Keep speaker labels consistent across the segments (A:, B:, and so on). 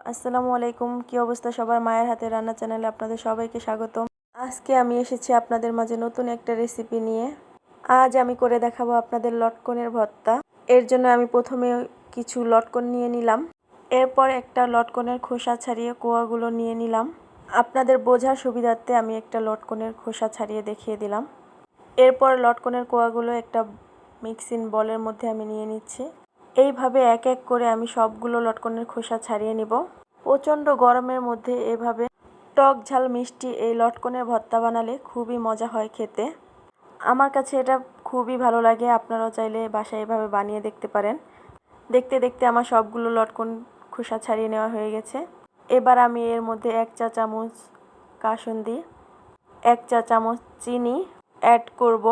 A: আসসালামু আলাইকুম। কি অবস্থা সবার? মায়ের হাতে রান্না চ্যানেলে আপনাদের সবাইকে স্বাগতম। আজকে আমি এসেছি আপনাদের মাঝে নতুন একটা রেসিপি নিয়ে। আজ আমি করে দেখাবো আপনাদের লটকনের ভর্তা। এর জন্য আমি প্রথমে কিছু লটকন নিয়ে নিলাম। এরপর একটা লটকনের খোসা ছাড়িয়ে কোয়াগুলো নিয়ে নিলাম। আপনাদের বোঝার সুবিধার্থে আমি একটা লটকনের খোসা ছাড়িয়ে দেখিয়ে দিলাম। এরপর লটকনের কোয়াগুলো একটা মিক্সিং বলের মধ্যে আমি নিয়ে নিচ্ছি। এইভাবে এক এক করে আমি সবগুলো লটকনের খোসা ছাড়িয়ে নিব। প্রচণ্ড গরমের মধ্যে এভাবে টক ঝাল মিষ্টি এই লটকনের ভর্তা বানালে খুবই মজা হয় খেতে। আমার কাছে এটা খুবই ভালো লাগে। আপনারাও চাইলে বাসায় এভাবে বানিয়ে দেখতে পারেন। দেখতে দেখতে আমার সবগুলো লটকন খোসা ছাড়িয়ে নেওয়া হয়ে গেছে। এবার আমি এর মধ্যে 1 চা চামচ কাসুন্দি, 1 চা চামচ চিনি অ্যাড করব।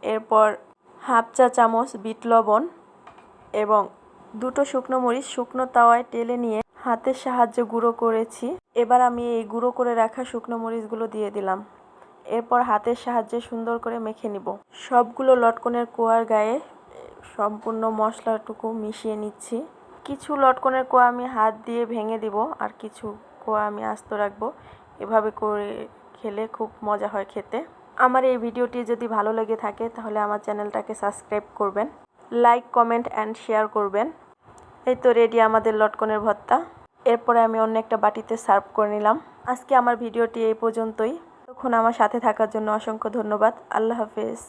A: এরপর হাফ চা চামচ বিট লবণ এবং 2টো শুকনো মরিচ শুকনো তাওয়ায় টেলে নিয়ে হাতের সাহায্যে গুঁড়ো করেছি। এবার আমি এই গুঁড়ো করে রাখা শুকনো মরিচগুলো দিয়ে দিলাম। এরপর হাতের সাহায্যে সুন্দর করে মেখে নিব। সবগুলো লটকনের কোয়ার গায়ে সম্পূর্ণ মশলাটুকু মিশিয়ে নিচ্ছি। কিছু লটকনের কোয়া আমি হাত দিয়ে ভেঙে দিব, আর কিছু কোয়া আমি আস্ত রাখবো। এভাবে করে খেলে খুব মজা হয় খেতে। আমার এই ভিডিওটি যদি ভালো লেগে থাকে তাহলে আমার চ্যানেলটাকে সাবস্ক্রাইব করবেন, লাইক কমেন্ট অ্যান্ড শেয়ার করবেন। এই তো রেডি আমাদের লটকনের ভর্তা। এরপরে আমি অন্য একটা বাটিতে সার্ভ করে নিলাম। আজকে আমার ভিডিওটি এই পর্যন্তই। তখন আমার সাথে থাকার জন্য অসংখ্য ধন্যবাদ। আল্লাহ হাফেজ।